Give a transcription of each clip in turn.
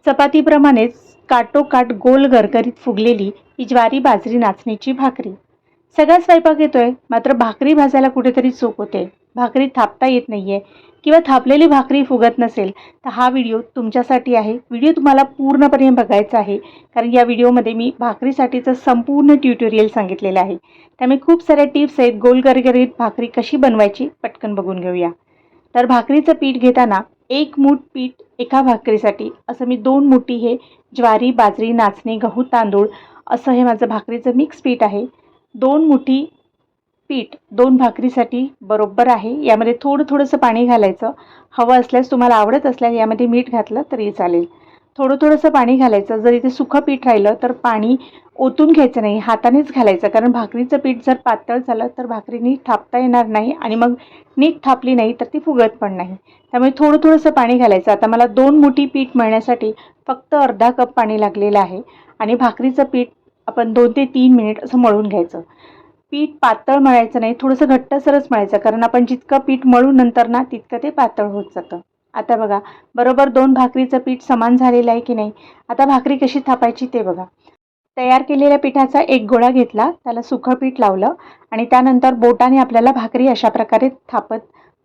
चपातीप्रमाणेच काटोकाट गोल गरगरीत फुगलेली ही ज्वारी बाजरी नाचणीची भाकरी. सगळा स्वयंपाक येतोय, मात्र भाकरी भाजायला कुठेतरी चूक होते. भाकरी थापता येत नाहीये किंवा थापलेली भाकरी फुगत नसेल तर हा व्हिडिओ तुमच्यासाठी आहे. व्हिडिओ तुम्हाला पूर्णपणे बघायचा आहे, कारण या व्हिडिओमध्ये मी भाकरीसाठीचं संपूर्ण ट्युटोरियल सांगितलेलं आहे. त्यामुळे खूप साऱ्या टिप्स आहेत. गोल गरगरीत भाकरी कशी बनवायची पटकन बघून घेऊया. तर भाकरीचं पीठ घेताना एक मूठ पीठ एका भाकरीसाठी असं मी 2 मुठी हे ज्वारी बाजरी नाचणी गहू तांदूळ असं हे माझं भाकरीचं मिक्स पीठ आहे. 2 मुठी पीठ 2 भाकरीसाठी बरोबर आहे. यामध्ये थोडंसं पाणी घालायचं. हवं असल्यास तुम्हाला आवडत असल्यास यामध्ये मीठ घातलं तरी चालेल. थोडंसं पाणी घालायचं. जर इथे सुखं पीठ राहिलं तर पाणी ओतून घ्यायचं नाही, हातानेच घालायचं. कारण भाकरीचं पीठ जर पातळ झालं तर भाकरी नीट थापता येणार नाही आणि मग नीट थापली नाही तर ती फुगत पण नाही. त्यामुळे थोडंसं पाणी घालायचं. आता मला 2 मुठी पीठ मळण्यासाठी फक्त अर्धा कप पाणी लागलेलं आहे आणि भाकरीचं पीठ आपण 2 ते 3 मिनिट असं मळून घ्यायचं. पीठ पातळ मळायचं नाही, थोडंसं घट्टसरच मळायचं, कारण आपण जितकं पीठ मळू नंतर ना तितकं ते पातळ होत जातं. आता बघा, बरोबर 2 भाकरीचं पीठ समान झालेलं आहे की नाही. आता भाकरी कशी थापायची ते बघा. तयार केलेल्या पिठाचा एक गोळा घेतला, त्याला सुकं पीठ लावलं आणि त्यानंतर बोटाने आपल्याला भाकरी अशा प्रकारे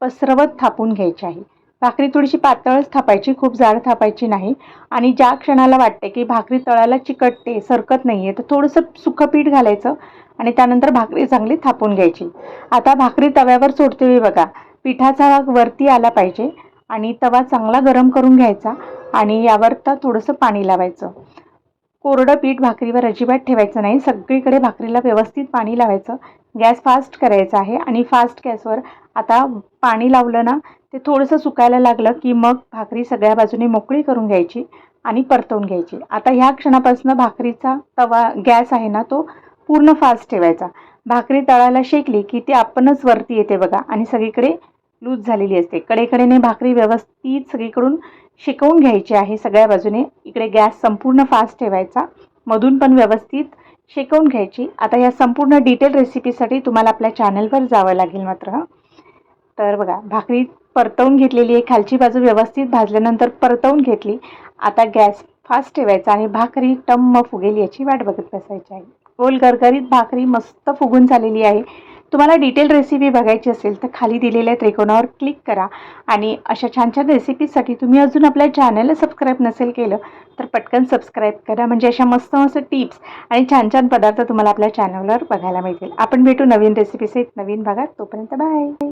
पसरवत थापून घ्यायची आहे. भाकरी थोडीशी पातळच थापायची, खूप जाड थापायची नाही. आणि ज्या क्षणाला वाटते की भाकरी तळाला चिकटते, सरकत नाहीये, तर थोडंसं सुकं पीठ घालायचं आणि त्यानंतर भाकरी चांगली थापून घ्यायची. आता भाकरी तव्यावर सोडते बघा, पिठाचा भाग वरती आला पाहिजे आणि तवा चांगला गरम करून घ्यायचा आणि यावर थोडंसं पाणी लावायचं. कोरडं पीठ भाकरीवर अजिबात ठेवायचं नाही. सगळीकडे भाकरीला व्यवस्थित पाणी लावायचं. गॅस फास्ट करायचा आहे आणि फास्ट गॅसवर आता पाणी लावलं ना, ते थोडंसं सुकायला लागलं की मग भाकरी सगळ्या बाजूने मोकळी करून घ्यायची आणि परतवून घ्यायची. आता ह्या क्षणापासून भाकरीचा तवा गॅस आहे ना, तो पूर्ण फास्ट ठेवायचा. भाकरी तळाला शेकली की ती आपणच वरती येते बघा आणि सगळीकडे लूज झालेली असते. कडेकडेने भाकरी व्यवस्थित सगळीकडून शेकवून घ्यायची आहे सगळ्या बाजूने. इकडे गॅस संपूर्ण फास्ट ठेवायचा, मधून पण व्यवस्थित शेकवून घ्यायची. आता या संपूर्ण डिटेल रेसिपीसाठी तुम्हाला आपल्या चॅनलवर जावं लागेल मात्र. तर बघा, भाकरी परतवून घेतलेली आहे. खालची बाजू व्यवस्थित भाजल्यानंतर परतवून घेतली. आता गॅस फास्ट ठेवायचा आहे. भाकरी टम्म फुगेल याची वाट बघत बसायची आहे. गोल गरगरीत भाकरी मस्त फुगून झालेली आहे. तुम्हाला डिटेल रेसिपी बघायची असेल तर खाली दिलेल्या त्रिकोणावर क्लिक करा आणि अशा छान छान रेसिपीसाठी तुम्ही अजून आपल्या चॅनलला सबस्क्राईब नसेल केलं तर पटकन सबस्क्राईब करा, म्हणजे अशा मस्त टिप्स आणि छान छान पदार्थ तुम्हाला आपल्या चॅनलवर बघायला मिळतील. आपण भेटू नवीन रेसिपीसहित नवीन भागात. तोपर्यंत बाय.